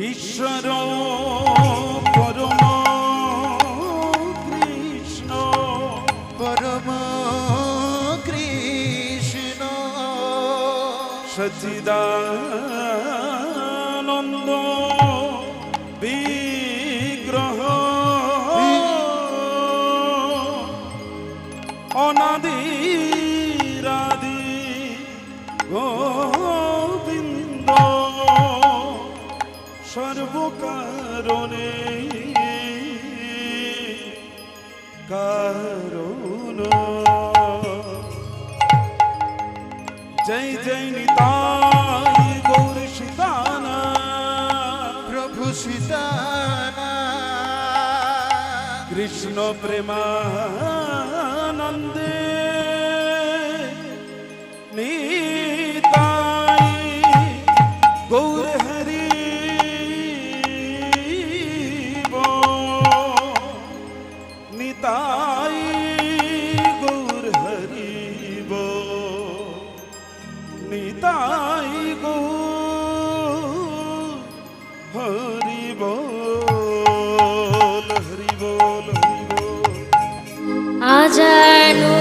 ঈশ্বর পরম কৃষ্ণ পরম কৃষ্ণ সচিদানন্দ বিগ্রহ অনাদিরাদি গোবিন্দ সর্বকারণে কারণ জয় জয় নিতাই গৌর সীতানা প্রভু সীতানা কৃষ্ণ প্রেমানন্দে নিতাই গৌর হরি নিতাই গৌর হরি নিতাই গৌর হরি বল হরি বল হরি বল আজানু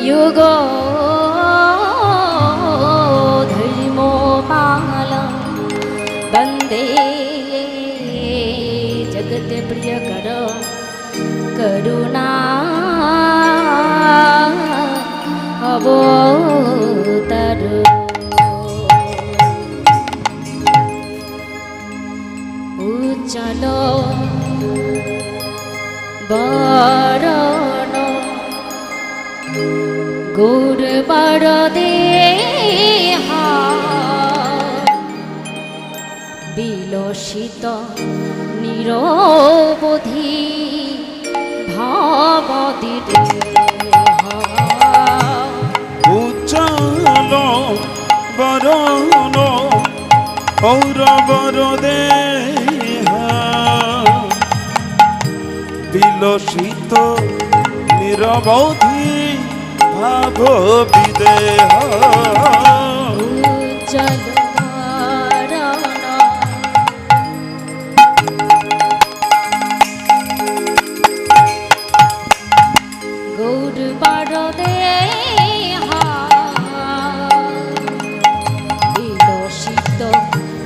युग धर्मो पाल वंदे जगत प्रिय कर करुणा अवतार उज्जल बरण गौर बर देहा বিলসিত নিরবধি ভাবদিতে উজ্জ্বল বরণ গৌরবর দেহা বিলসিত নিরবধি ভাব বিদেহ উজ্জ্বল গৌর বার দেহা বিলসিত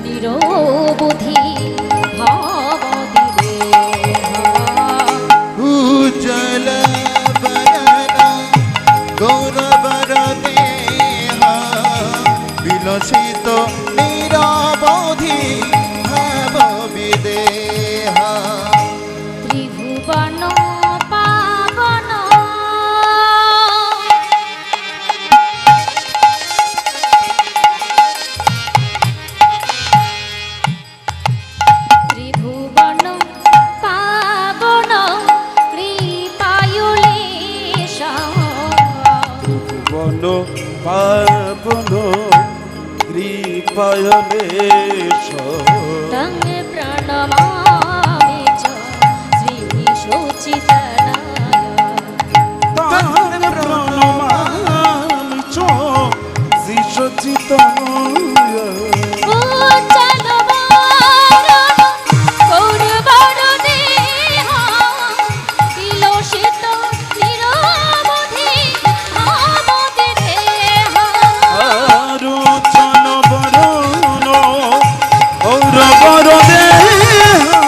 নিরবধি ভাবদিতে উজ্জ্বল বরণ গৌরবর দেহা বিলসিত নিরবধি ভাব বিদেহা ত্রিভুবন পাবন ত্রিভুবন পাবন কৃপায়ুলেশ ত্রিভুবন পাবন কৃপায়লেশ তং প্রণমামি চ শ্রী সচিদানন্দ তাং প্রণমামি চ শ্রী সচিদানন্দ উজ্জ্বল বরণ গৌর বার দেহা বিলসিত নিরবধি ভাবদিতে উজ্জ্বল বরণ গৌরবর দেহা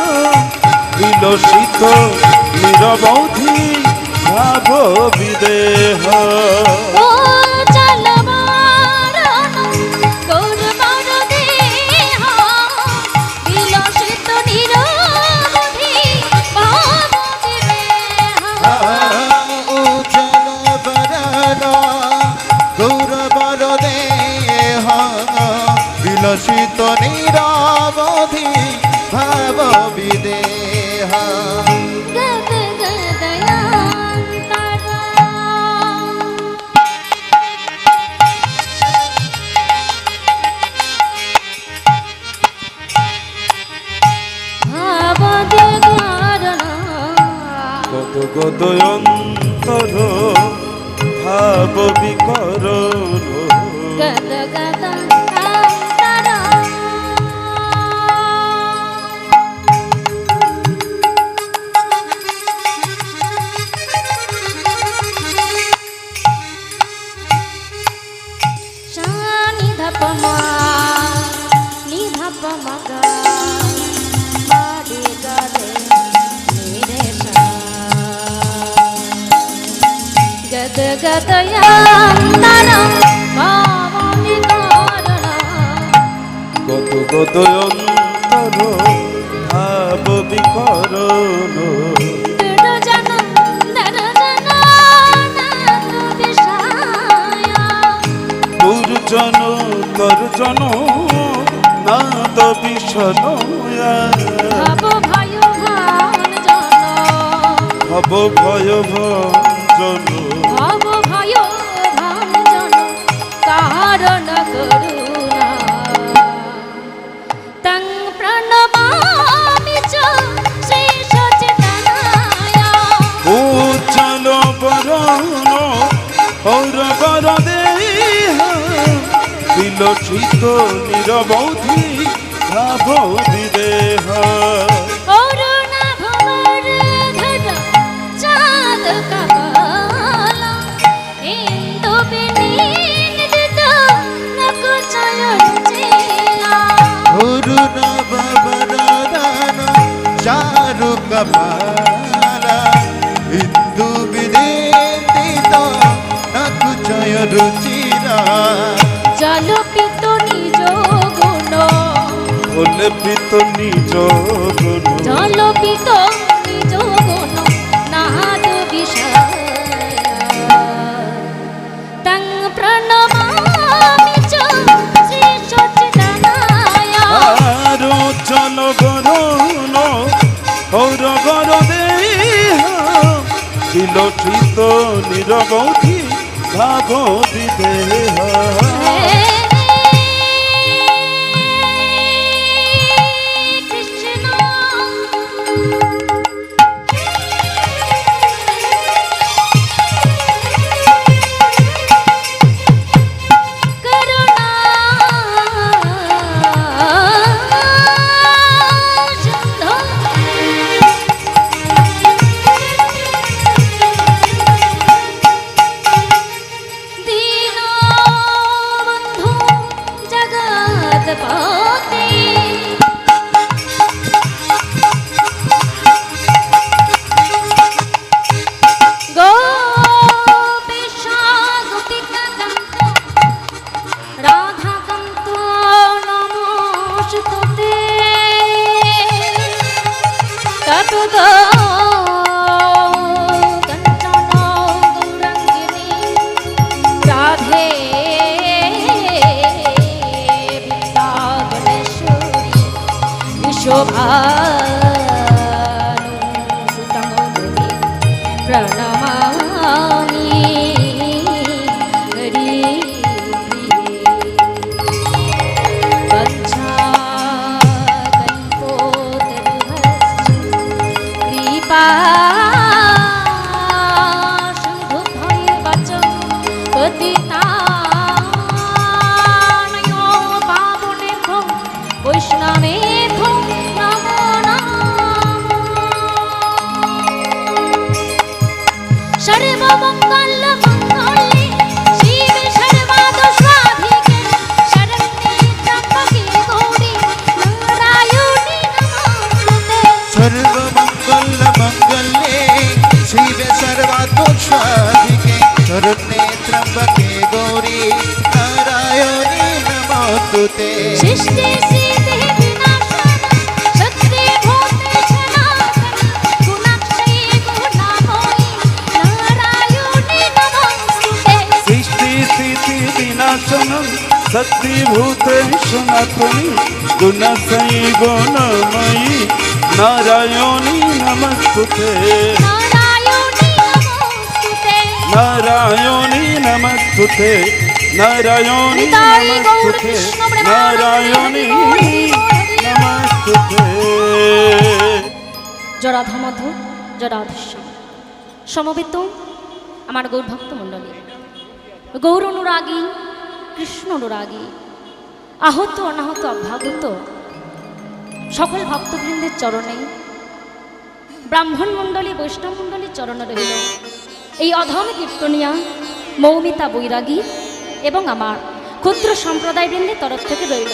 বিলসিত নিরবধি ভাব বিদেহ উজ্জ্বল বরণ গৌর বার দেহা বিলসিত নিরবধি ভাব বিদেহ গদ গদয়ান্তরা ভাবদে ধারণা গদ গদয়ন্তর ভাব বিকরণ গদ গদয়ান্তরা শানি ধপমা নিধপমগা মারে গদে নিরে সা গদ গদয়ান্তরা ভাবমি কারণা গদ গদয়ন্তর ভাব বিকরণ দুর্জন দর্জন নাদ বিষায়া দুর্জন তর্জন নাদ বিষণয়া ভাব ভয় ভান জন ভব ভয় ভঞ্জন ভাব ভয় ভান জন কারণ করুণা তং প্রণমামি চ শ্রী সচেতনায়া ও চলো বরণ হৌর বর দেহ বিলসিত নিরবধি ভাব বিদেহ অরুণা ভবর ঘট চাঁদ কপালা ইন্দু বিনীত নক চয়ন চেলা অরুণ ববরদান চারু কপালা হিন্দু বিদিত নকুচয় রুচিরা জলপিত নিজ গুণ কল্পিত নিজ গুণ জলপিত নিজ গুণ নাদ বিষয় তং প্রণমামি চ শ্রী সচ্চিদানয়া আরো চল বরণ হৌর বর দেহ বিলসিত নিরবধি ভাব বিদেহ কৃষ্ণ করুণা সিন্ধু দীন বন্ধু জগৎপতি গোপীশা গোপিকাকান্ত রাধাকান্ত নমস্তুতে ততদ কাঞ্চন গৌরাঙ্গিনী রাধে বৃন্দাবনেশ্বরী শোভানুসুতমোদী প্রণমামি হরি কৃপা সিন্ধু ভয় বাচ পতিতানয় পাবনেভ্যো বৈষ্ণবেভ্যো নমো নমঃ সর্বমঙ্গল মঙ্গলে শিবে সর্বাদস্বাধিকে শরণ্যে ত্র্যম্বকে গৌরী নারায়ণী নমস্তুতে সর্বমঙ্গল মঙ্গলে শিবে সর্বাত্মসাধিকে শরণ্যে ত্র্যম্বকে গৌরী নারায়ণী নমস্তুতে সৃষ্টি সিদ্ধি বিনাশন সত্যি ভূতে সনাতন গুণাক্ষয়ী গুণাময়ী নারায়ণী নমস্তুতে সৃষ্টি স্থিতি বিনাশনম শক্তিভূতেষু তুমি গুণাশয়ী গুণময়ী নারায়ণী নমস্তুতে নারায়ণী নমস্তুতে নারায়ণী নমস্তুতে নারায়ণী নিতাই গৌর নমস্তুতে কৃষ্ণ প্রেমানন্দে নারায়ণী নমস্তুতে। জরাধ মধ জরাধস্যাম সমবেত আমার গৌর ভক্ত মণ্ডলী, গৌর অনুরাগী, কৃষ্ণ অনুরাগী, আহত অনাহত অভ্যাগত সকল ভক্তবৃন্দের চরণে, ব্রাহ্মণ মণ্ডলী বৈষ্ণব মণ্ডলীর চরণে রইল এই অধম কীর্তনিয়া মৌমিতা বৈরাগী এবং আমার ক্ষুদ্র সম্প্রদায়বৃন্দের তরফ থেকে রইল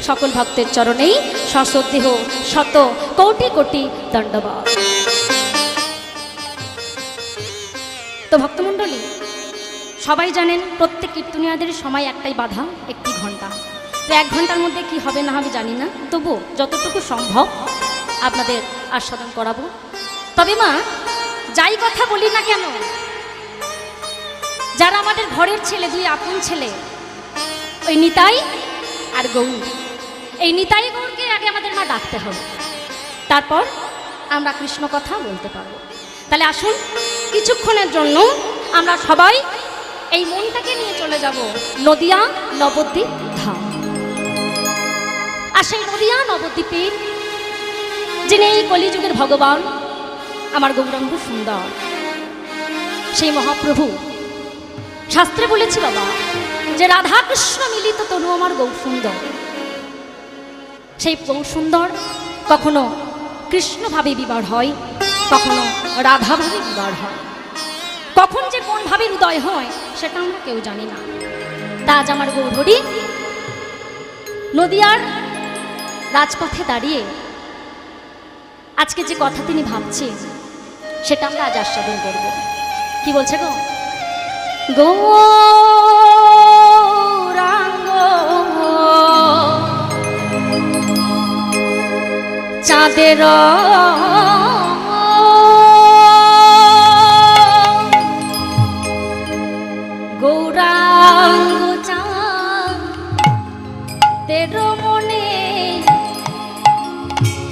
সকল ভক্তের চরণেই সশ্রদ্ধেয় শত কোটি কোটি দণ্ডবাদ। তো ভক্তমণ্ডলী, সবাই জানেন প্রত্যেক কীর্তনিয়াদের সময় একটাই বাধা, একটি ঘন্টা। তো 1 ঘন্টার মধ্যে কি হবে না হবে জানি না, তবু যতটুকু সম্ভব আপনাদের আস্বাদন করাবো। তবে মা, যাই কথা বলি না কেন, যারা আমাদের ঘরের ছেলে, 2 আপন ছেলে, ওই নিতাই আর গৌর, এই নিতাই গৌরকে আগে আমাদের মা ডাকতে হবে, তারপর আমরা কৃষ্ণ কথা বলতে পারবো। তাহলে আসুন কিছুক্ষণের জন্য আমরা সবাই এই মনটাকে নিয়ে চলে যাব নদিয়া নবদ্বীপ ধাম। আর সেই নদিয়া নবদ্বীপের যিনি এই কলিযুগের ভগবান, আমার গৌরাঙ্গ সুন্দর, সেই মহাপ্রভু, শাস্ত্রে বলেছি বাবা যে রাধা কৃষ্ণ মিলিত তনু আমার গৌ সুন্দর। সেই গৌ সুন্দর কখনো কৃষ্ণভাবে বিবার হয়, কখনো রাধাভাবে বিবার হয়, কখন যে কোন ভাবে উদয় হয় সেটা আমরা কেউ জানি না। তা আজ আমার গৌরহরি নদিয়ার রাজপথে দাঁড়িয়ে আজকে যে কথা তিনি ভাবছে সেটা আমরা আজ আস্বাদন করব। কি বলছে গো? গৌরাঙ্গ চাঁদের গৌরাঙ্গ চাঁদের মনে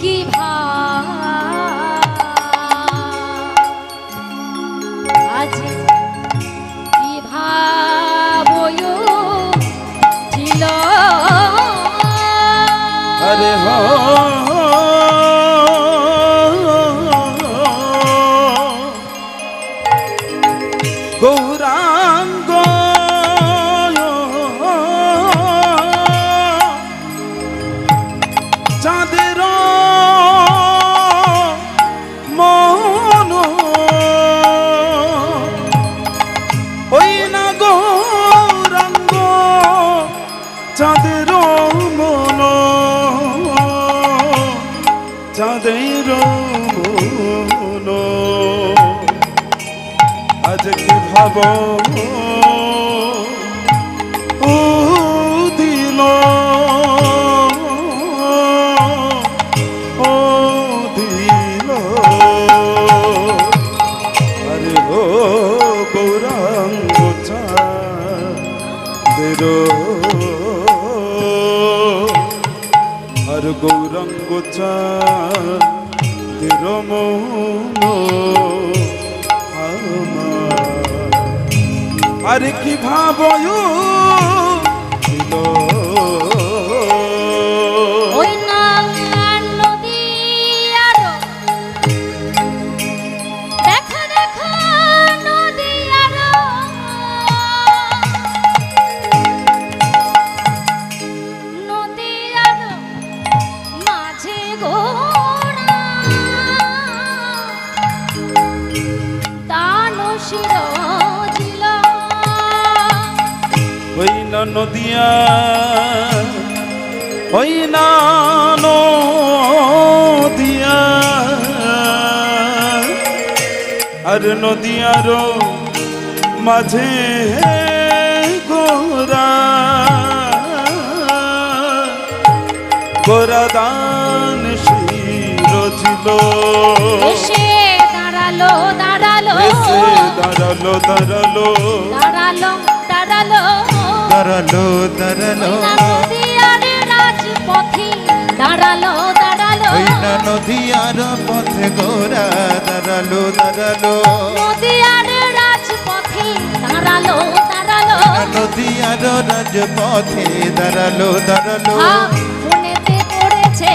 কি আজ কি ভাবয় ছিল আরে হো গৌরাঙ্গ চাঁদের মন ওই না গৌরাঙ্গ চাঁদের মন চাঁদের মন আজ কি ভাব ও দিল ও দিল আরে ও গৌরাঙ্গ চাঁদের আর গৌরাঙ্গ চাঁদের মন আরে কি ভাবয় ওই না নদিয়ার দেখো দেখো নদিয়ার নদিয়ার মাঝে গোরা দানো শির ওই না নদিয়া ওই না নদিয়া আর নদিয়ার মাঝে গোরা গোরা দান শির ছিল এসে দাঁড়ালো দাঁড়ালো এসে দাঁড়ালো দাঁড়ালো দাঁড়ালো দাঁড়ালো দাঁড়ালো দাঁড়ালো নদিয়ার রাজ পথে দাঁড়ালো দাঁড়ালো ওই না নদিয়ার পথে গোরা দাঁড়ালো দাঁড়ালো নদিয়ার রাজপথে দাঁড়ালো দাঁড়ালো নদিয়ার রাজপথে দাঁড়ালো দাঁড়ালো ভাব মনেতে পড়েছে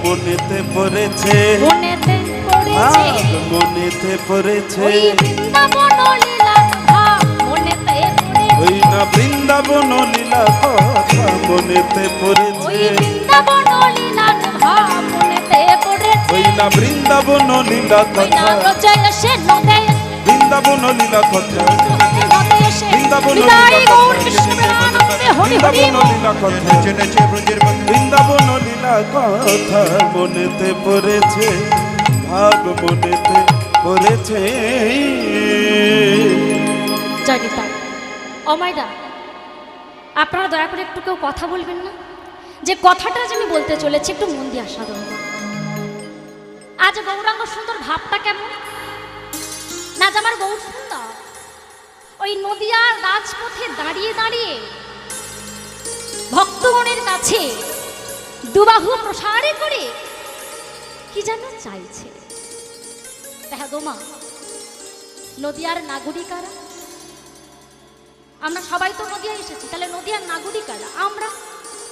মনেতে পড়েছে মনেতে পড়েছে মনেতে পড়েছে ওই বৃন্দাবন লীলার ভাব মনেতে পড়েছে ওই না বৃন্দাবন লীলা কথা মনেতে ওই পড়েছে বৃন্দাবন লীলার ভাব মনেতে পড়েছে ওই না বৃন্দাবন লীলা ওই না কথা রচয় সে নদে বৃন্দাবন লীলা কথা নদে এসে বৃন্দাবন বিদায় লীলা গৌর কথা কৃষ্ণের আনন্দে হরি হরি বৃন্দাবন লীলা কথা নেচে নেচে ব্রজের মধ্যে বৃন্দাবন লীলা কথা মনেতে পড়েছে ভাব মনেতে পড়েছে জয় নিতাই অমাইদা আপনারা দয়া করে একটু কেউ কথা বলবেন না যে কথাটা যে আমি বলতে চলেছি একটু মন দিয়ে আস্বাদন করুন। আজ গৌরাঙ্গ সুন্দর ভাবটা কেমন না যে আমার গৌর সুন্দর ওই নদিয়ার রাজপথে দাঁড়িয়ে দাঁড়িয়ে ভক্তগণের কাছে দুবাহু প্রসারে করে কি যেন চাইছে দেখা গো মা নদিয়ার নাগরিকারা আমরা সবাই তো নদিয়া এসেছি তাহলে নদিয়ার নাগরিকারা আমরা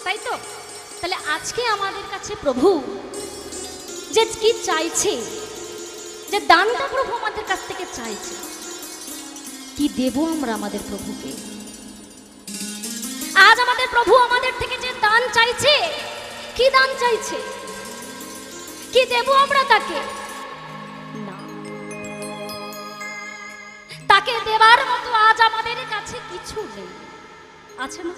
তাই তো তাহলে আজকে আমাদের কাছে প্রভু যে কি চাইছে যে দানটা প্রভু আমাদের কাছ থেকে চাইছে কি দেব আমরা আমাদের প্রভুকে আজ আমাদের প্রভু আমাদের থেকে যে দান চাইছে কি দান চাইছে কি দেব আমরা তাকে না তাকে দেবার মতো আজ আমাদের কাছে কিছু নেই আছে না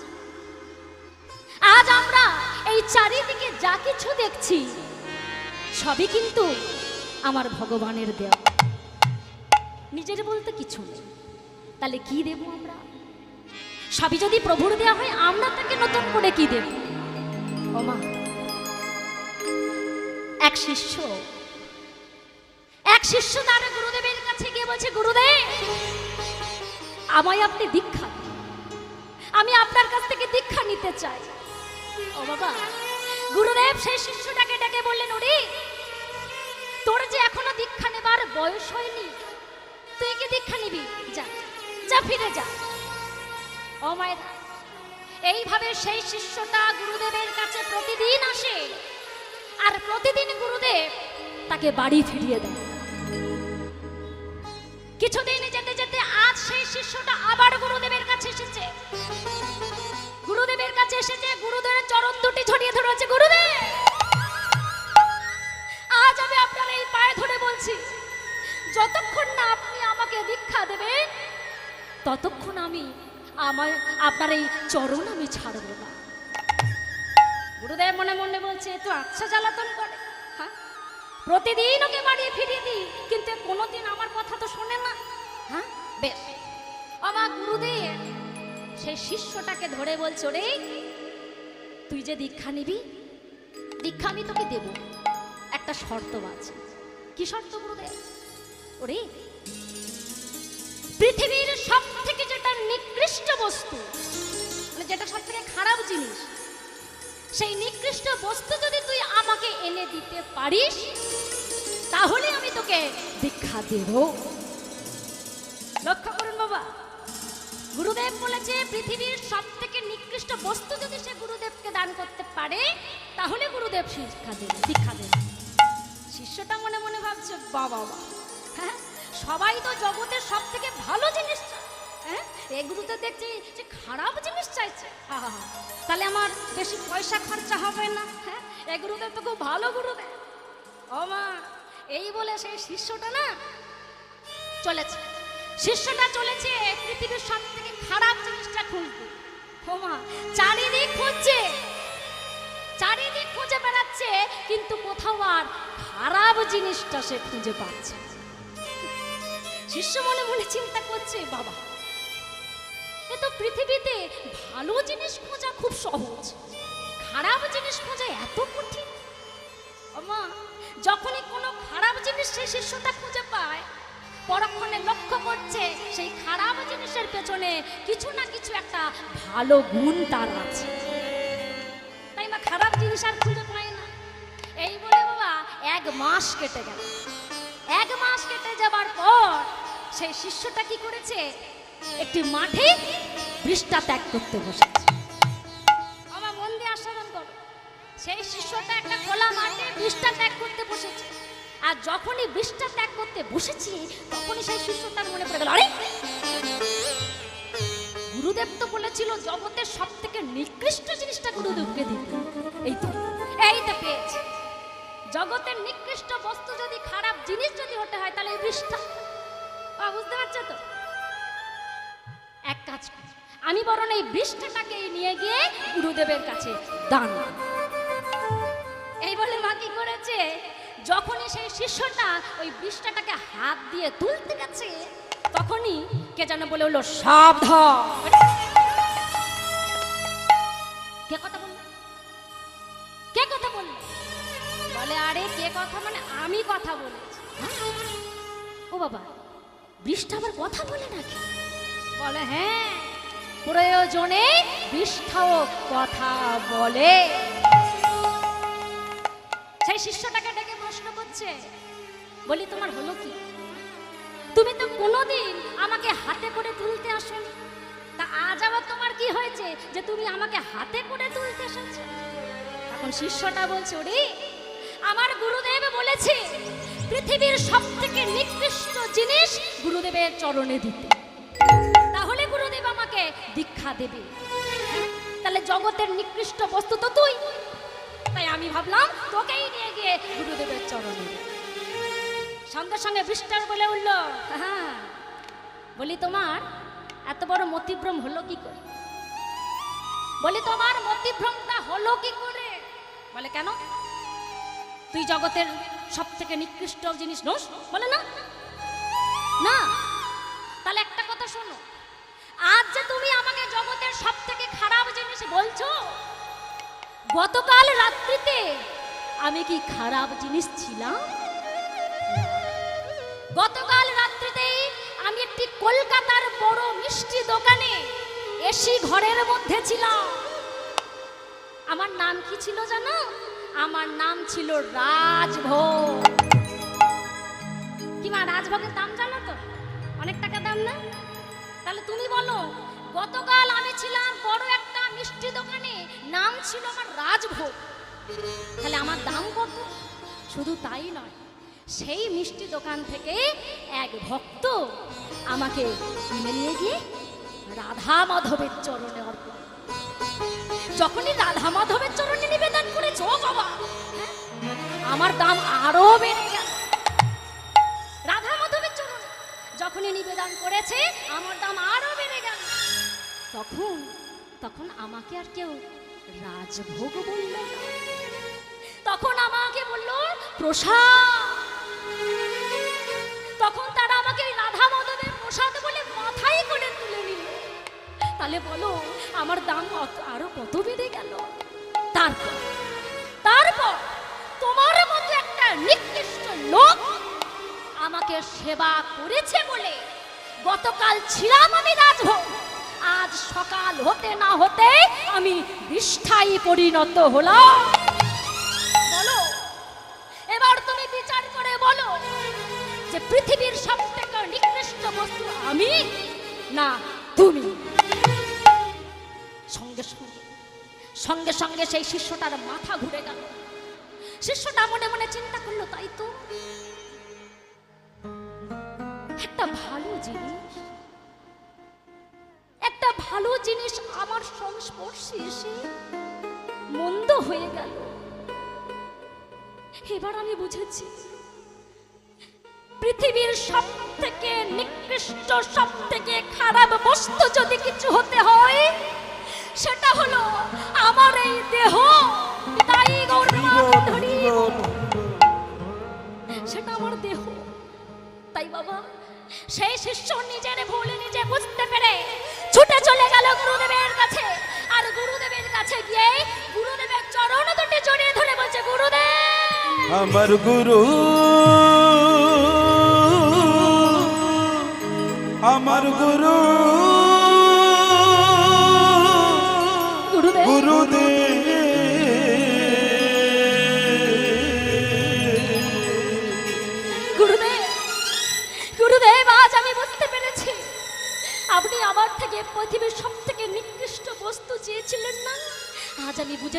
আজ আমরা এই চারিদিকে যা কিছু দেখছি সবই কিন্তু আমার ভগবানের দেওয়া নিজের বলতে কিছু নেই তাহলে কি দেব আমরা সবই যদি প্রভুর দেওয়া হয় আমরা তাকে নতুন করে কি দেব ওমা এক শিষ্য তার গুরুদেবের কাছে গিয়ে বলছে গুরুদেব আমায় আপনি দীক্ষা দিন আমি আপনার কাছ থেকে দীক্ষা নিতে চাই ও বাবা গুরুদেব সেই শিষ্যটাকে ডেকে বললেন ওরে তোর যে এখনো দীক্ষা নেবার বয়স হয়নি তুই কি দীক্ষা নিবি যা যা ফিরে যা ও মায়েরা এইভাবে সেই শিষ্যটা গুরুদেবের কাছে প্রতিদিন আসে আর প্রতিদিন গুরুদেব তাকে বাড়ি ফিরিয়ে দেয় কিছুদিন যেতে যেতে আজ সেই শিষ্যটা আবার গুরুদেবের কাছে এসেছে গুরুদেবের কাছে এসেছে গুরুদেবের চরণ দুটি ছড়িয়ে ধরেছে গুরুদেব আজ আমি আপনার এই পায়ে ধরে বলছি যতক্ষণ না আপনি আমাকে দীক্ষা দেবেন ততক্ষণ আমি আপনার এই চরণ আমি ছাড়ব না গুরুদেব মনে মনে বলছে তো আচ্ছা জ্বালাতন করে হ্যাঁ প্রতিদিন ওকে বাড়িয়ে ফিরিয়ে দিই কিন্তু কোনোদিন আমার কথা তো শোনে না হ্যাঁ বেশ আমার গুরুদেব সেই শিষ্যটাকে ধরে বলছো রে তুই যে দীক্ষা নিবি দীক্ষা আমি তোকে দেব একটা শর্ত আছে কি শর্ত গুরুদেব ওরে পৃথিবীর সব থেকে যেটা নিকৃষ্ট বস্তু মানে যেটা সব থেকে খারাপ জিনিস সেই নিকৃষ্ট বস্তু যদি তুই আমাকে এনে দিতে পারিস তাহলে আমি তোকে দীক্ষা দেব লক্ষ্য করুন বাবা গুরুদেব বলেছে পৃথিবীর সব থেকে নিকৃষ্ট বস্তু যদি সে গুরুদেবকে দান করতে পারে তাহলে গুরুদেব শিক্ষা দেবে দীক্ষা দেবে শিষ্যটা মনে মনে ভাবছে বাবা হ্যাঁ সবাই তো জগতের সব থেকে ভালো জিনিস চায় হ্যাঁ এগুলো তো দেখছি যে খারাপ জিনিস চাইছে তাহলে আমার বেশি পয়সা খরচা হবে না হ্যাঁ এ গুরুদেব তো খুব ভালো গুরুদেব ও মা এই বলে সেই শিষ্যটা না চলেছে শিষ্যটা চলেছে পৃথিবীর সব থেকে খারাপ জিনিসটা খুঁজতে ও মা চারিদিক খুঁজে বেড়াচ্ছে কিন্তু কোথাও আর খারাপ জিনিসটা সে খুঁজে পাচ্ছে শিষ্য মনে মনে চিন্তা করছে বাবা এ তো পৃথিবীতে ভালো জিনিস খোঁজা খুব সহজ খারাপ জিনিস খোঁজা এত কঠিন মা যখনই কোনো খারাপ জিনিস সেই শিষ্যটা খুঁজে পায় পরক্ষণে লক্ষ্য করছে সেই খারাপ জিনিসের পেছনে কিছু না কিছু একটা ভালো গুণ তার আছে তাই মা খারাপ জিনিস আর খুঁজে পাই না। এই বলে বাবা 1 মাস কেটে গেল। 1 মাস কেটে যাবার পর সেই শিষ্যটা কি করেছে, একটি মাঠে বৃষ্ঠা ত্যাগ করতে বসেছে। আমার মন দিয়ে আস্বাদন করো, সেই শিষ্যটা একটা খোলা মাঠে বৃষ্ঠা ত্যাগ করতে বসেছে। আর যখনই বৃষ্ঠা ত্যাগ করতে বসেছি তখনই সেই শিষ্যটার মনে পড়ে গেল, আরে গুরুদেব তো বলেছিল জগতের সব থেকে নিকৃষ্ট জিনিসটা গুরুদেবকে দিতে। এই তো পেয়েছে। জগতের নিকৃষ্ট বস্তু যদি, খারাপ জিনিস যদি হতে হয় তাহলে এই বৃষ্ঠা। বুঝতে পারছো তো? এক কাজ কর, আমি বরং এই বৃষ্ঠাটাকে নিয়ে গিয়ে গুরুদেবের কাছে দান। এই বলে মা কি করেছে, যখনই সেই শিষ্যটা ওই বৃষ্ঠাটাকে হাত দিয়ে তুলতে গেছে তখনই কে যেন বলে হলো, সাবধান। কে কথা বলল? কে কথা বলল? বলে আরে কে কথা, মানে আমি কথা বলেছি। ও বাবা, বৃষ্ঠা আবার কথা বলে নাকি? বলে হ্যাঁ, প্রয়োজনে বৃষ্ঠাও কথা বলে। সেই শিষ্যটাকে ডেকে প্রশ্ন করছে, বলি তোমার হলো কি? তুমি তো কোনোদিন আমাকে হাতে করে তুলতে আসোনি, তা আজ আবার তোমার কি হয়েছে যে তুমি আমাকে হাতে করে তুলতে এসেছো? এখন শিষ্যটা বলছে, ওরে আমার গুরুদেব বলেছে পৃথিবীর সব থেকে নিকৃষ্ট জিনিস গুরুদেবের চরণে দিতে, তাহলে গুরুদেব আমাকে দীক্ষা দেবে। তাহলে জগতের নিকৃষ্ট বস্তু তো তুই, তাই আমি ভাবলাম তোকেই নিয়ে গিয়ে গুরুদেবের চরণে। সঙ্গে সঙ্গে বৃষ্ঠার বলে উঠল, হ্যাঁ বলি তোমার এত বড় মতিভ্রম হলো কি করে? বলি তোমার মতিভ্রমটা হলো কি করে? বলে কেন, তুই জগতের সব থেকে নিকৃষ্ট জিনিস নোস? বলে না না। তাহলে একটা কথা শোনো, আজ যে তুমি আমাকে জগতের সব থেকে খারাপ জিনিস বলছো, গতকাল রাত্রিতে আমি কি খারাপ জিনিস ছিলাম? গতকাল রাত্রিতে আমি একটি কলকাতার বড় মিষ্টি দোকানে এসি ঘরের মধ্যে ছিলাম। আমার নাম কি ছিল জানো? আমার নাম ছিল রাজভোগ। কি মা, রাজভোগের দাম জানো তো? অনেক টাকা দাম না? তাহলে তুমি বলো, গতকাল আমি ছিলাম বড় একটা মিষ্টি দোকানে, নাম ছিল আমার রাজভোগ, তাহলে আমার দাম কত? শুধু তাই নয়, সেই মিষ্টি দোকান থেকে এক ভক্ত আমাকে কিনে নিয়ে গিয়ে রাধা মাধবের চরণে অর্পণ। যখনই রাধা মাধবের চরণে নিবেদন করেছে, ও বাবা, আমার দাম আরো বেড়ে গেল। রাধা মাধবের চরণে যখনই নিবেদন করেছে আমার দাম আরো বেড়ে গেল। তখন আমাকে আর কেউ রাজভোগ বলল না, তখন আমাকে বলল প্রসাদ। তখন তারা আমাকে রাধা মাধবের প্রসাদ বলে মাথায় করে তুলে নিল। তাহলে বলো আমার দাম আরো কত বেড়ে গেল। তারপর তোমার মতো একটা নিকৃষ্ট লোক আমাকে সেবা করেছে বলে গতকাল ছিলাম আমি রাজভোগ, আজ সকাল হতে না হতে আমি বৃষ্ঠায় পরিণত হলাম। বলো এবার তুমি বিচার করে বলো যে পৃথিবীর সবথেকে নিকৃষ্ট বস্তু আমি না তুমি? সঙ্গে সঙ্গে সেই শিষ্যটার মাথা ঘুরে গেল। শিষ্যটা মনে মনে চিন্তা করলো, তাই তো, একটা ভালো জিনিস আমার সংস্পর্শে এসে মন্দ হয়ে গেল। এবার আমি বুঝেছি পৃথিবীর সব থেকে নিকৃষ্ট, সব থেকে খারাপ বস্তু যদি কিছু হতে হয় সেটা হলো আমার এই দেহ। তাই সেটা আমার দেহ। তাই বাবা, সেই শিষ্য নিজের ভুল নিজে বুঝতে পেরে ছুটে চলে গেল গুরুদেবের কাছে। আর গুরুদেবের কাছে গিয়ে গুরুদেবের চরণ দুটি জড়িয়ে ধরে বলছে, গুরুদেব, আমার গুরু, আমার গুরু, গুরুদেব,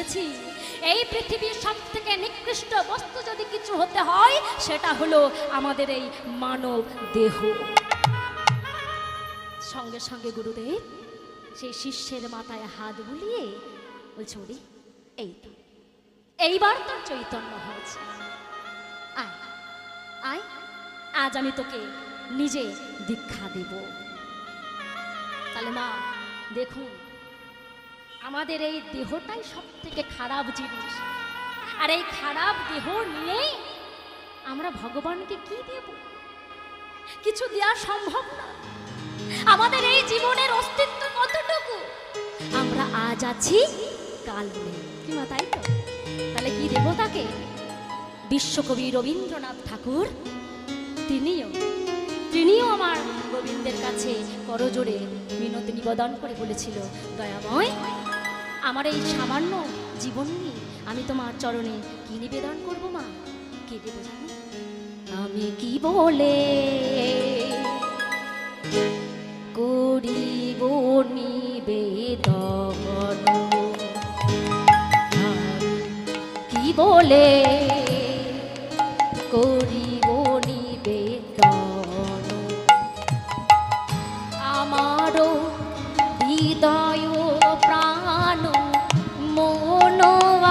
বুঝেছি এই পৃথিবীর সব থেকে নিকৃষ্ট বস্তু যদি কিছু হতে হয় সেটা হলো আমাদের এই মানব দেহ। সঙ্গে সঙ্গে গুরুদেব সেই শিষ্যের মাথায় হাত বুলিয়ে বলছে, ওরে এই তো এইবার তোর চৈতন্য হয়েছে, আয় আয়, আজ আমি তোকে নিজে দীক্ষা দেব। তাহলে মা দেখুন, আমাদের এই দেহটাই সব থেকে খারাপ জিনিস, আর এই খারাপ দেহ নিয়ে আমরা ভগবানকে কি দেব? কিছু দেওয়া সম্ভব না। আমাদের এই জীবনের অস্তিত্ব কতটুকু? আমরা আজ আছি কাল নেই, কি মা? তাই তো। তাহলে কি দেব তাকে? বিশ্বকবি রবীন্দ্রনাথ ঠাকুর তিনিও আমার গোবিন্দের কাছে করজোড়ে মিনতি নিবেদন করে বলেছিল, দয়াময়, আমার এই সামান্য জীবন নিয়ে আমি তোমার চরণে কি নিবেদন করব মা? কি দেব জানো? আমি কি বলে করিব নিবেদন, কি বলে করিব নিবেদন, আমারও হৃদয় প্রাণ মন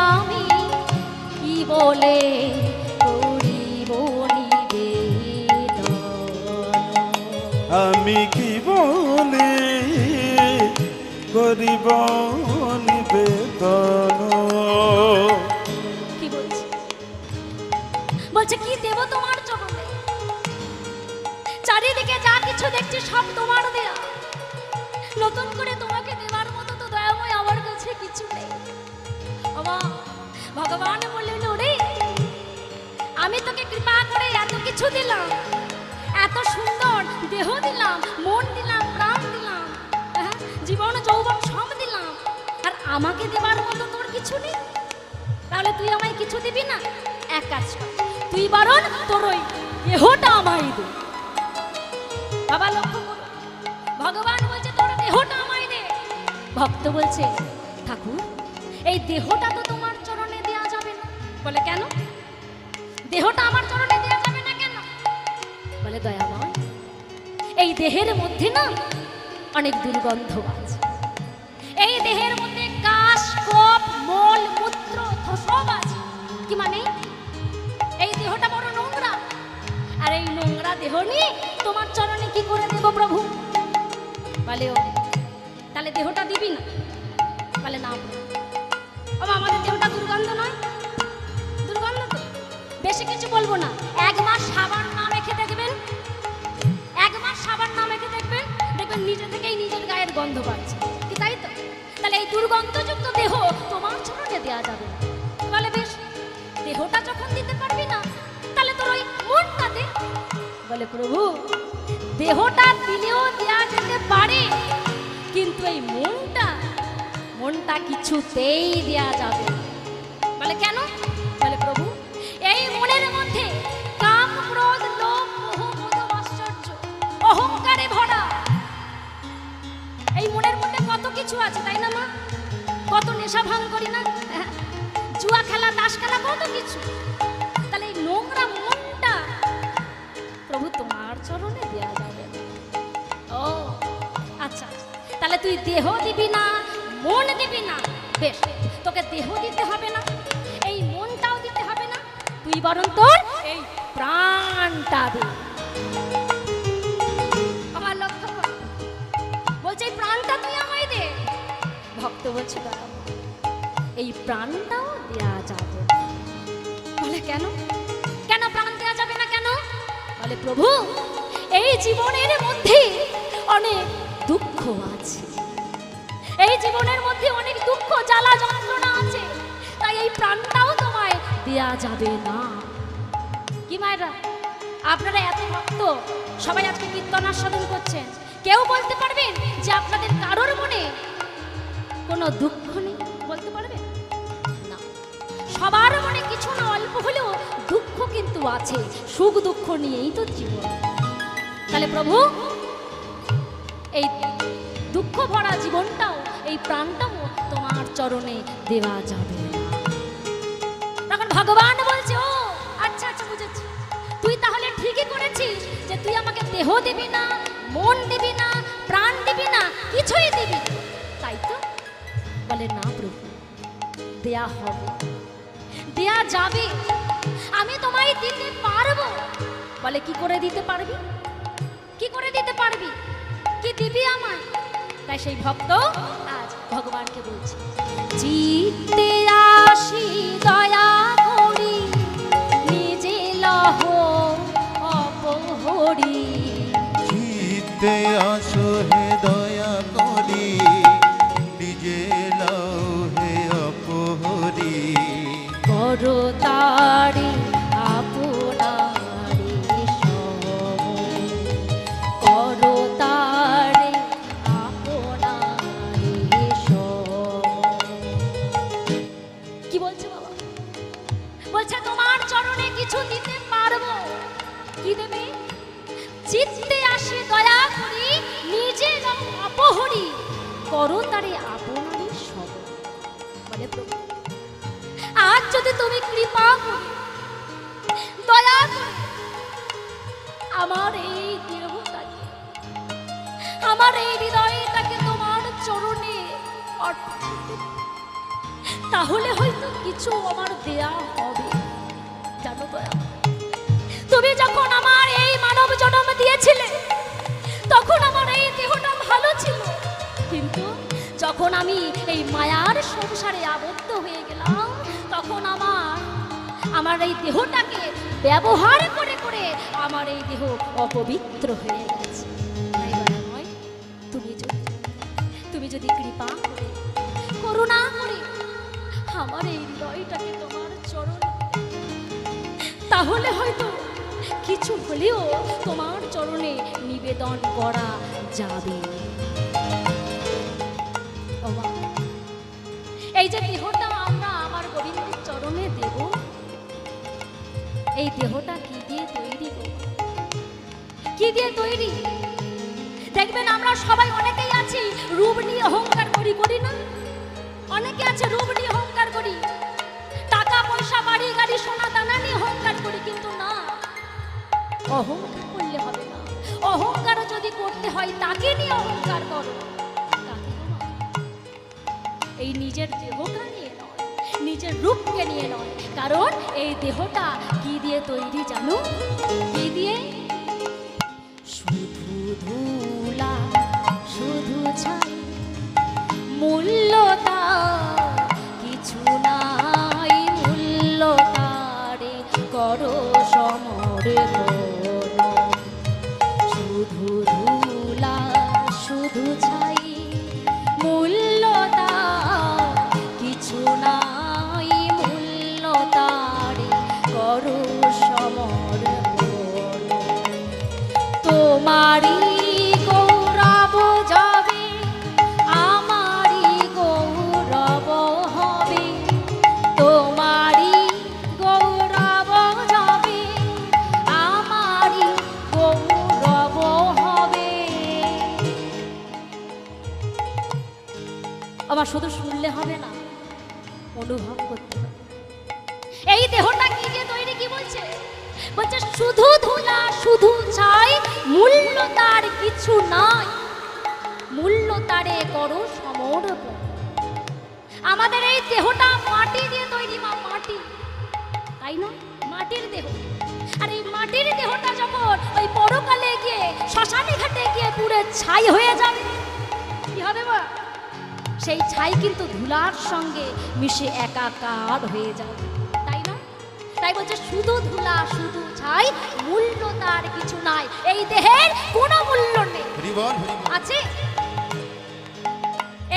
আমি কি বলে করিব নিবেদন। আমি কি বলে করিব নিবেদন। কি বলছে? বলছে কি দেব তোমার চরণে? চারিদিকে যা কিছু দেখছি সব তোমার দেয়া, নতুন করে তোমাকে দেওয়ার মতো তো দয়াময় আমার কাছে কিছু নেই। বাবা ভগবান বললেন, ওরে আমি তোকে কৃপা করে এত কিছু দিলাম, এত সুন্দর দেহ দিলাম, মন দিলাম, প্রাণ দিলাম, জীবন যৌবন সব দিলাম, আর আমাকে দেওয়ার মতো তোর কিছু নেই? তাহলে তুই আমায় কিছু দিবি না? এক কাজ কর, তুই বরং তোর ওই দেহটা আমায় দে। বাবা লক্ষ্য করো, ভগবান বলছে তোর দেহটা আমায় দে। ভক্ত বলছে, ঠাকুর এই দেহটা তো তোমার চরণে দেয়া যাবে না। বলে কেন? দেহটা আমার চরণে দেয়া যাবে না কেন? বলে দয়াময়, এই দেহের মধ্যে না অনেক দুর্গন্ধ আছে, এই দেহের মধ্যে কাশ কফ মল মূত্র সব আছে। কি মানে? এই দেহটা বড় নোংরা, আর এই নোংরা দেহ নিয়ে তোমার চরণে কি করে দেব প্রভু? বলে ও তাহলে দেহটা দিবি না? বলে না বাবা, আমাদের দেহটা দুর্গন্ধ নয়। দুর্গন্ধ তো বেশি কিছু বলবো না, 1 মাস সাবান না মেখে দেখবেন, 1 মাস সাবান না মেখে দেখবেন, দেখবেন নিজে থেকেই নিজের গায়ের গন্ধ পাচ্ছে। কি তাই তো? তাহলে এই দুর্গন্ধযুক্ত দেহ তোমার চরণে দেওয়া যাবে না। বলে বেশ, দেহটা যখন দিতে পারবি না তাহলে তোর ওই মনটা দে। বলে প্রভু দেহটা দিলেও দেওয়া যেতে পারে, কিন্তু এই মনটা কিছুতেই দেওয়া যাবে না। বলে কেন? বলে প্রভু এই মনের মধ্যে কাম ক্রোধ লোভ মোহ মদ মাশ্চর্য অহংকারে ভরা, এই মনের মধ্যে কত কিছু আছে তাই না মা? কত নেশা ভাঙ করি না, জুয়া খেলা, তাস খেলা, কত কিছু। তাহলে এই নোংরা মনটা প্রভু তোমার চরণে দেয়া যাবে। ও আচ্ছা, তাহলে তুই দেহ দিবি না, মন দিবি না। বেশ, তোকে দেহ দিতে হবে না, এই মনটাও দিতে হবে না, তুই বরং তোর এই প্রাণটা দে। আমার লক্ষ্য কর, বলছে এই প্রাণটা তুই আমায় দে। ভক্ত বলছে দাদা এই প্রাণটাও দেয়া যাবে। বলে কেন? কেন প্রাণ দেয়া যাবে না কেন? বলে প্রভু এই জীবনের মধ্যে অনেক দুঃখ আছে, এই জীবনের মধ্যে অনেক দুঃখ জ্বালা যন্ত্রণা আছে, তাই এই প্রাণটাও তোমায় দেয়া যাবে না। কি মায়েরা, আপনারা এত ভক্ত সবাই আজকে কীর্তন আস্বাদন করছেন, কেউ বলতে পারবেন যে আপনাদের কারোর মনে কোনো দুঃখ নেই? বলতে পারবেন না। সবার মনে কিছু না অল্প হলেও দুঃখ কিন্তু আছে, সুখ দুঃখ নিয়েই তো জীবন। তাহলে প্রভু এই দুঃখ ভরা জীবনটাও, এই প্রাণটাও তোমার চরণে দেওয়া যাবে না। তখন ভগবান বলছে, ও আচ্ছা আচ্ছা বুঝেছি, তুই তাহলে ঠিকই করেছিস যে তুই আমাকে দেহ দিবি না, মন দিবি না, প্রাণ দিবি না, কিছুই দিবি না, তাই তো? বলে না প্রভু, দেয়া হবে, দেয়া যাবে, আমি তোমায় দিতে পারবো। বলে কি করে দিতে পারবি, কি করে দিতে পারবি, কি দিবি আমায়? তাই সেই ভক্ত আজ ভগবানকে বলছে, চিত্তে আসি দয়া করি, নিজে লহ অপহরি। চিত্তে আসো হে দয়া করি, নিজে লও হে অপহরি। করো তারে আপনারে সম, করো তারে আপনারে সম। কি বলছে বাবা? বলছে তোমার চরণে কিছু দিতে পারবো। কি দেবে? চিত্তে আসে দয়া করি, নিজে লও অপহরি, করো তারে আপনারে সম। বলে প্রভু, আজ যদি তুমি কৃপা করে দয়া করে আমার এই দেহটাকে, আমার এই হৃদয়টাকে তোমার চরণে অর্পণ করতে, তাহলে হয়তো কিছু আমার দেয়া হবে। জানো দয়া, তুমি যখন আমার এই মানব জন্ম দিয়েছিলে তখন আমার এই দেহটা ভালো ছিল, কিন্তু যখন আমি এই মায়ার সংসারে আবদ্ধ হয়ে গেলাম তখন আমার এই দেহটাকে ব্যবহার করে করে আমার এই দেহ অপবিত্র হয়ে গেছে। তাই বলা নয়, তুমি যদি কৃপা করে করুণা করে আমার এই হৃদয়টাকে তোমার চরণ, তাহলে হয়তো কিছু হলেও তোমার চরণে নিবেদন করা যাবে। এই যে দেহটা আমরা আমার গোবিন্দের চরণে দেব, এই দেহটা কি দিয়ে তৈরি গো? কি দিয়ে তৈরি? দেখবেন আমরা সবাই অনেকেই আছি রূপ নিয়ে অহংকার করি, করি না? অনেকে আছে রূপ নিয়ে অহংকার করি, টাকা পয়সা বাড়ি গাড়ি সোনা দানা নিয়ে অহংকার করি, কিন্তু না, অহংকার করলে হবে না। অহংকার যদি করতে হয় তাকে নিয়ে অহংকার করো, এই নিজের দেহটা নিয়ে নয়, নিজের রূপকে নিয়ে নয়। কারণ এই দেহটা কি দিয়ে তৈরি জানো? কি দিয়ে? শুধু ধুলা, শুধু ছাই, মূল্যতা কিছু নাই, মূল্যতারে করো সমর্পণ। শুধু ধুলা, শুধু ছাই, মূল্যতা কিছু নাই, মূল্যতারে করো সমর্পণ। তোমারই গৌরব যাবে, আমারই গৌরব হবে, তোমারই গৌরব যাবে, আমারই গৌরব হবে। আমার শুধু শুনলে হবে না, অনুভব করতে হবে। এই দেহটা কি দিয়ে তৈরি? কি বলছে? বলছে শুধু ধুলা, শুধু ছাই, মূল্য তার কিছু নাই, মূল্য তারে করো সমর্পণ। আমাদের এই দেহটা মাটি দিয়ে তৈরি, মা মাটি, তাই না? মাটির দেহ। আর এই মাটির দেহটা যখন ওই পরকালে গিয়ে শ্মশানে ঘাটে গিয়ে পুরো ছাই হয়ে যাবে, কি হবে মা? সেই ছাই কিন্তু ধুলার সঙ্গে মিশে একাকার হয়ে যাবে, তাই না? তাই বলছে শুধু ধুলা, শুধু ছাই, মূল্য তার কিছু নাই। এই দেহের কোনো মূল্য নেই। আছে?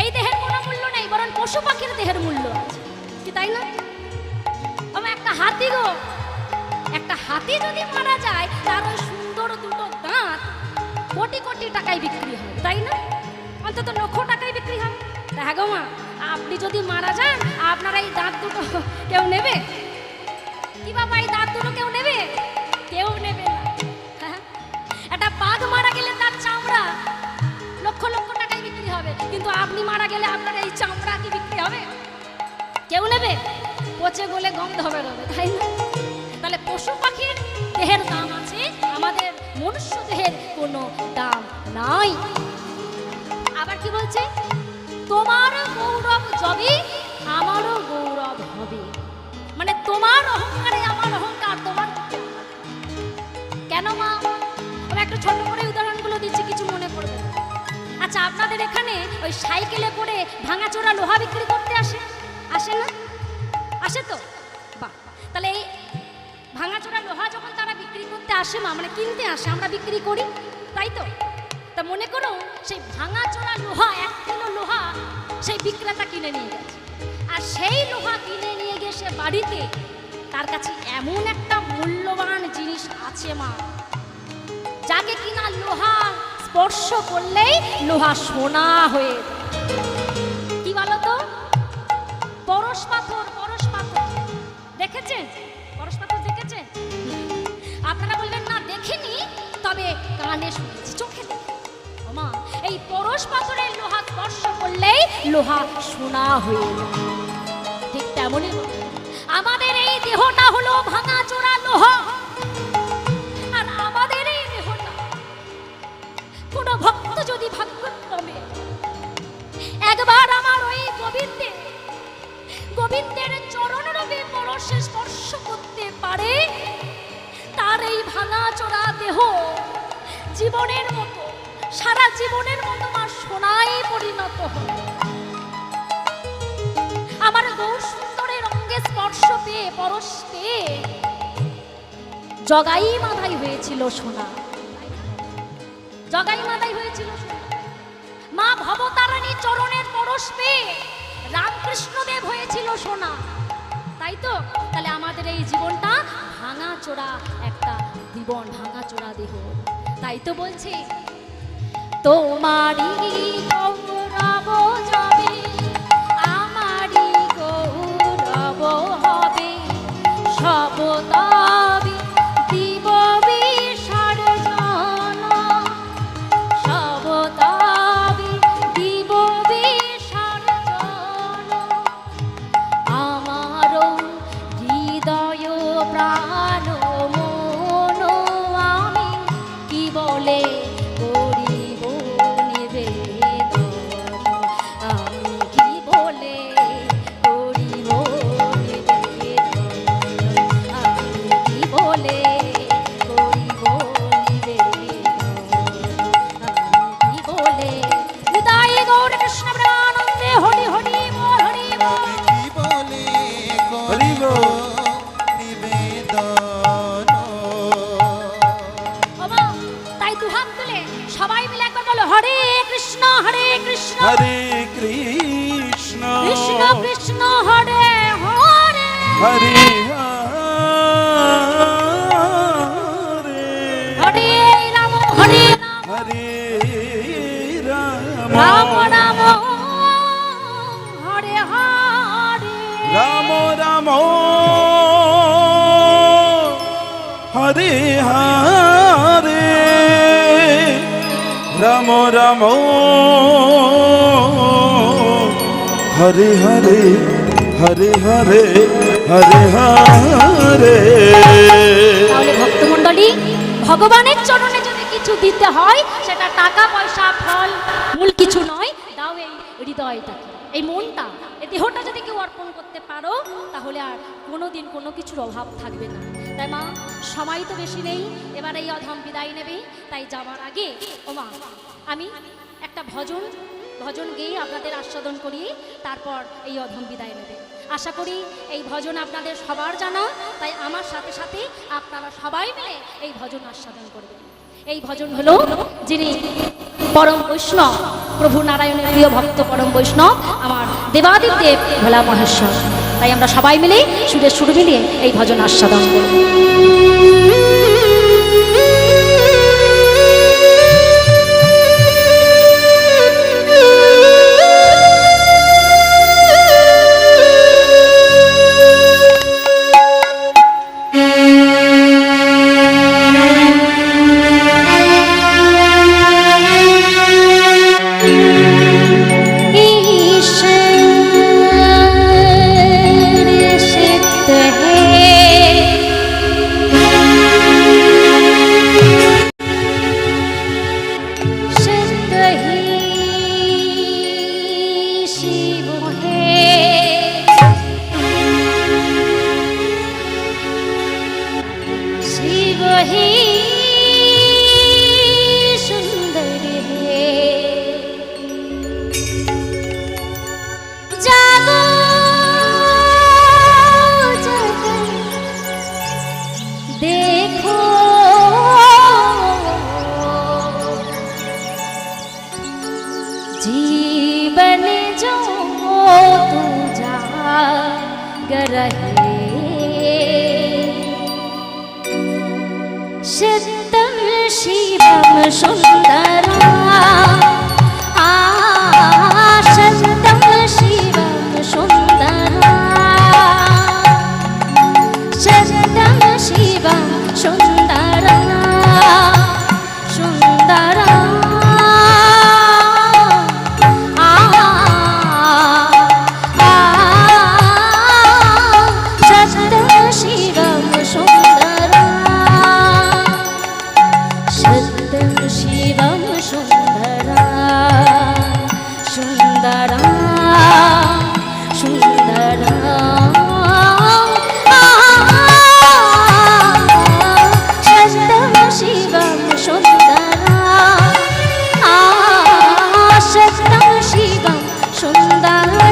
এই দেহের কোনো মূল্য নেই, বরং পশু পাখির দেহের মূল্য আছে, কি তাই না? আমার একটা হাতি গো, একটা হাতি যদি মারা যায় তার ওই সুন্দর দুটো দাঁত কোটি কোটি টাকায় বিক্রি হয়, তাই না? অন্তত লক্ষ টাকায় বিক্রি হয়। হ্যাঁ গো মা, আপনি যদি মারা যান আপনার এই দাঁত দুটো কেউ নেবে? কি বাবা, এই দাঁত দুটো কেউ নেবে? কেউ নেবে না। একটা বাঘ মারা গেলে তার চামড়া লক্ষ লক্ষ টাকায় বিক্রি হবে, কিন্তু আপনি মারা গেলে আপনার এই চামড়া কি বিক্রি হবে? বেরোবে, পচে গলে গন্ধ বেরোবে, তাই না? তাহলে পশু পাখির দেহের দাম আছে, আমাদের মনুষ্য দেহের কোনো দাম নাই। আবার কি বলছে? তোমার গৌরব যবে আমারও গৌরব হবে। মানে তোমার অহংকারে আমার অহংকার, তোমার কেন মা? আমি একটু ছোট করে উদাহরণগুলো দিচ্ছি, কিছু মনে করবে না। আচ্ছা, আপনাদের এখানে ওই সাইকেলে করে ভাঙাচোরা লোহা বিক্রি করতে আসে না? আসে তো? বাহ, তাহলে এই ভাঙাচোরা লোহা যখন তারা বিক্রি করতে আসে মা, মানে কিনতে আসে, আমরা বিক্রি করি, তাই তো? তা মনে করো সেই ভাঙাচোরা লোহা, 1 কিলো লোহা সেই বিক্রেতা কিনে নিয়ে গেছে, আর সেই লোহা কিনে নিয়ে গিয়ে সে বাড়িতে তার কাছে এমন একটা মূল্যবান জিনিস আছে মা, যাকে কিনা লোহা স্পর্শ করলেই লোহা সোনা হয়ে যায়। কি বলো তো? পরশ পাথর। পরশ পাথর দেখেছেন? পরশ পাথর দেখেছেন? আপনারা বলবেন না দেখিনি, তবে কানে শুনেছি, চোখে দেখি। মা, এই পরশ পাথরের লোহা স্পর্শ করলেই লোহা সোনা হয়ে যায়। ঠিক তেমনই আমাদের এই দেহটা হলো ভাঙাচোরা লোহা, আর আমাদের এই দেহটা কোন ভক্ত যদি ভাগ্যক্রমে একবার আমার ওই গোবিন্দের চরণ রূপে পরশে স্পর্শ করতে পারে, তার এই ভাঙাচোরা দেহ জীবনের মতো, সারা জীবনের মতো আমার সোনায় পরিণত হবে। আমার গৌর সুন্দরের অঙ্গে স্পর্শ পেয়ে, পরশ পেয়ে জগাই মাথায় হয়েছিল সোনা, জগাই মাথায় হয়েছিল সোনা। মা ভবতারিণী চরণের পরশ পেয়ে রামকৃষ্ণদেব হয়েছিল সোনা, তাই তো? তাহলে আমাদের এই জীবনটা ভাঙাচোরা একটা জীবন, ভাঙাচোরা দেহ। তাই তো বলছি, তোমারই গৌরব যাবে আমারই গৌরব হবে, সব তবে দিব বিসর্জন, সব তবে দিব বিসর্জন। আমারও হৃদয় প্রাণ মন আমি কি বলে করিব নিবেদন, আমি কি বলে করিব নিবেদন, আমি কি বলে করিব নিবেদন, আমি কি বলে। হৃদয় গৌর কৃষ্ণ প্রেমানন্দে হরি হরি বল, হরি বল। কি বলে করিব নিবেদন। বাবা, তাই দুহাত তুলে সবাই মিলে একবার বলো, হরে কৃষ্ণ হরে কৃষ্ণ হরে কৃষ্ণ কৃষ্ণ কৃষ্ণ হরে হরে, হরে হরে হরে রাম হরে রাম, হরে রাম রাম রাম হরে হরে, রাম রাম হরে হরে রাম রাম হরে হরে হরে হরে হরে হরে। তাহলে ভক্তমণ্ডলী, ভগবানের চরণে যদি কিছু দিতে হয়, সেটা টাকা পয়সা ফল মূল কিছু নয়, দাও এই হৃদয়টাকে, এই মনটা, এই দেহটা যদি কেউ অর্পণ করতে পারো, তাহলে আর কোনোদিন কোনো কিছুর অভাব থাকবে না। তাই মা, সময় তো বেশি নেই, এবার এই অধম বিদায় নেবে। তাই যাওয়ার আগে ও মা, আমি একটা ভজন গেয়ে আপনাদের আস্বাদন করিয়ে তারপর এই অধম বিদায় নেবে। আশা করি এই ভজন আপনাদের সবার জানা, তাই আমার সাথে সাথে আপনারা সবাই মিলে এই ভজন আস্বাদন করবেন। এই ভজন হলো, যিনি পরম বৈষ্ণব, প্রভু নারায়ণের প্রিয় ভক্ত পরম বৈষ্ণব আমার দেবাদিদেব ভোলা মহেশ্বর। তাই আমরা সবাই মিলে সুরের সুর মিলিয়ে এই ভজন আস্বাদন করব। कही सुंदर है जागो जागो देखो जीवन जो तू जाग रहे शतम शिवम सुंदरा शतम शिवम सुंदरा शतम शिवम सुंदरा सुंदरा शतम शिवम सुंदरा शतम शिवम सुंदरा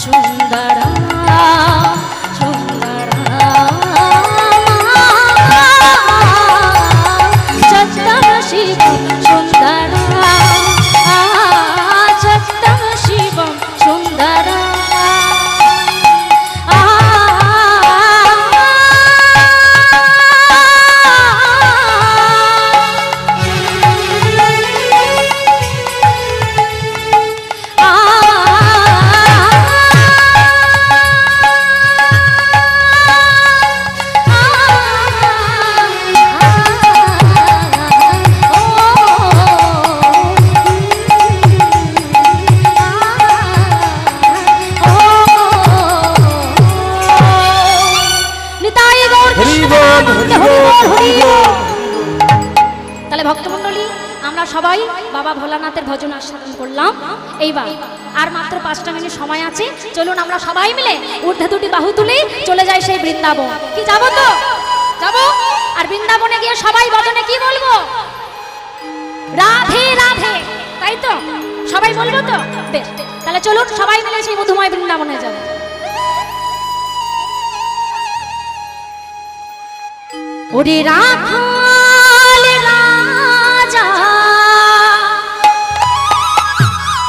सुंदरा सुंदरा शतम शिवम सुंदरा शतम शिवम सुंदरा তাহলে ভক্তমণ্ডলী আমরা সবাই বাবা ভোলানাথের ভজন আস্বাদন করলাম। এইবার আর মাত্র 5টা মিনিট সময় আছে, চলুন আমরা সবাই মিলে ঊর্ধ্বে দুটি বাহু তুলে চলে যাই সেই বৃন্দাবন। কি যাবো তো? যাবো। আর বৃন্দাবনে গিয়ে সবাই ভজনে কি বলবো? রাধে রাধে, তাই তো? সবাই বলবো তো? বেশ। তাহলে চলুন সবাই মিলে সেই মধুময় বৃন্দাবনে যাব। ওরে রাখাল রাজা,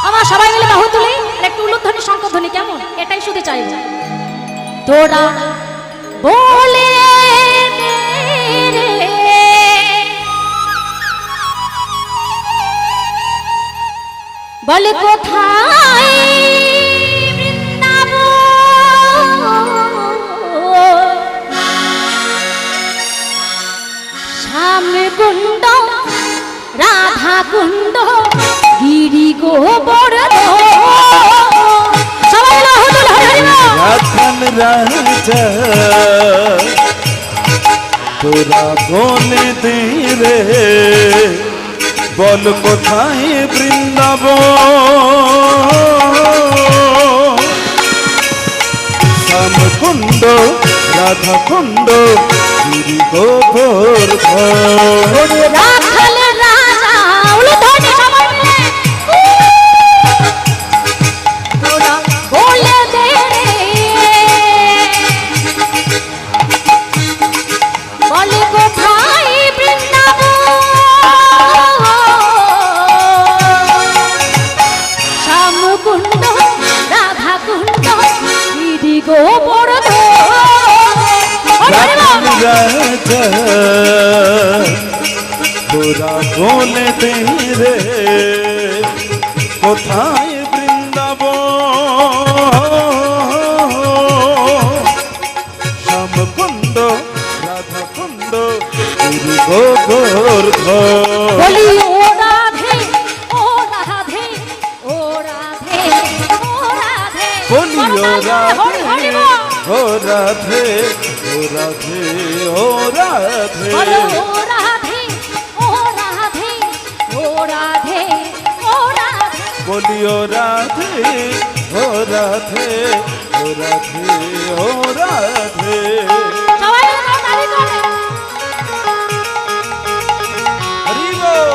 আমার সবাই মিলে বাহু তুলি আর একটু উলুধ্বনি শঙ্খধ্বনি, কেমন? এটাই শুধু চাইব। তোরা বলে দে রে, বলে কোথায় কুণ্ড রাধা কুণ্ড গিরি গোবর্ধন। সবাই রাখাল রাজা তোরা বলে দে রে, বল কোথায় বৃন্দাবন, শ্যামকুণ্ড রাধা কুণ্ড গিরি গোবর্ধন। রাখাল রাজা উলুধ্বনি সবাই মিলে তোরা বলে দে রে, বলে কোথায় বৃন্দাবন, শ্যামকুণ্ড রাধা কুণ্ড গিরি গোবর্ধন। রাজা তোরা বলে দে রে, কোথায় বৃন্দাবন, শ্যামকুণ্ড রাধা কুণ্ড গিরি গোবর্ধন। বলি ও রাধে ও রাধে ও রাধে ও রাধে, বলি ও হরি হরি রাধে ও রাধে ও রাধে ও রাধে, বলো ও রাধে ও রাধে ও রাধে ও রাধে, বলি ও রাধে ও রাধে ও রাধে ও রাধে। সবাই মিলে তালি করে হরি বল।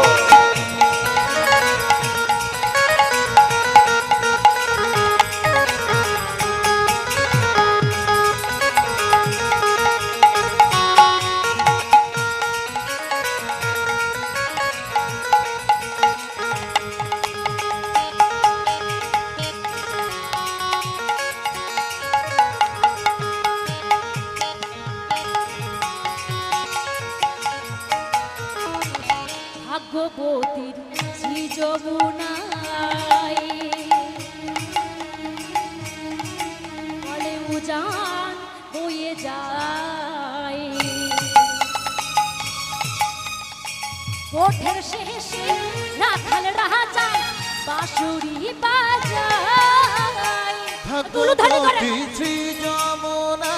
ভাগ্যবতীর শ্রী যমুনায় বলে উজান বয়ে যায়, ওঠের শেষে রাখাল রাজা বাঁশুরি বাজায়। উলুধ্বনি করে ভগবতী শ্রী যমুনা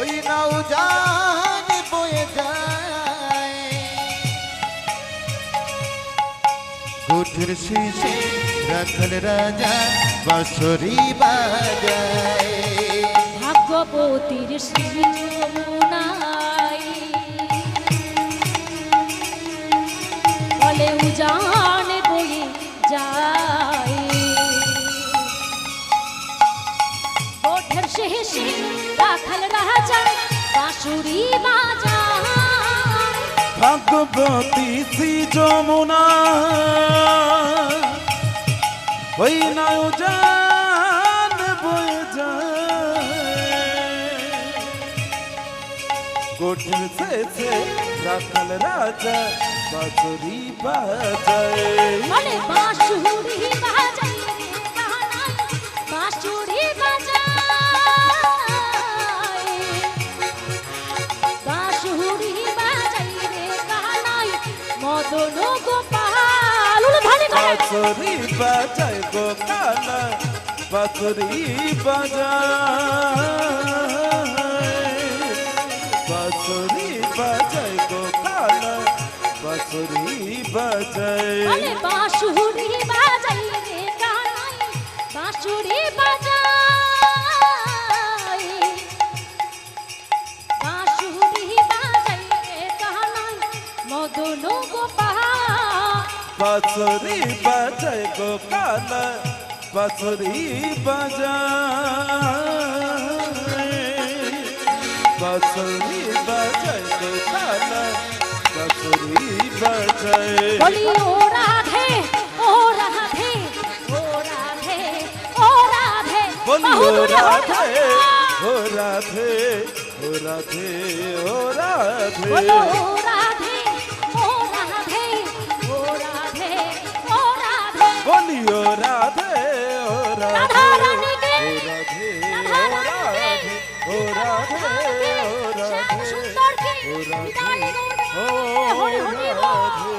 ওই নাও জান বয়ে যায়, গোঠের শীষে রাখাল রাজা বাঁশরি বাজায়। ভাগ্যবতীর শ্রী যমুনায় বলে উজান বয়ে যায়, ওঠের শেষে রাখাল রাজা বাঁশুরি বাজায়। ভাগ্যবতী শ্রী যমুনা ওই নাও জান বয়ে যায়, গোঠের শেষে রাখাল রাজা বাঁশুরি বাজায়। বলে বাঁশুরি বাজায় রে কানাই, বাঁশুরি বাজায়, বাঁশুরি বাজায় রে কানাই মদন গোপাল। উলুধ্বনি করে বাঁশুরি বাজায় গোপাল, বাঁশুরি বাজায়, বাঁশুরি বাজায় গোপাল, বাঁশুরি বাজায়। বলে বাঁশুরি বাজায় রে কানাই, বাঁশুরি বাজায়, বাঁশুরি বাজায় রে কানাই মদন বাঁশরি বাজায় গোপাল বাঁশরি বাজায় বাঁশরি বাজায় গোপাল বাঁশরি বাজায় বলি ও রাধে ও রাধে ও রাধে ও রাধে বলি ও বহুদূরে রাধে হঠাৎ ও রাধে ও রাধে ও রাধে বলো ও রাধে ও রাধে ও রাধে ও রাধে বলি ও রাধে ও রাধা রাধে রানীকে ও রাধে ও রাধে ও রাধে ও শ্যাম রাধে সুন্দরকে ও রাধে বিদায় ও হরি হরি বল। রাধে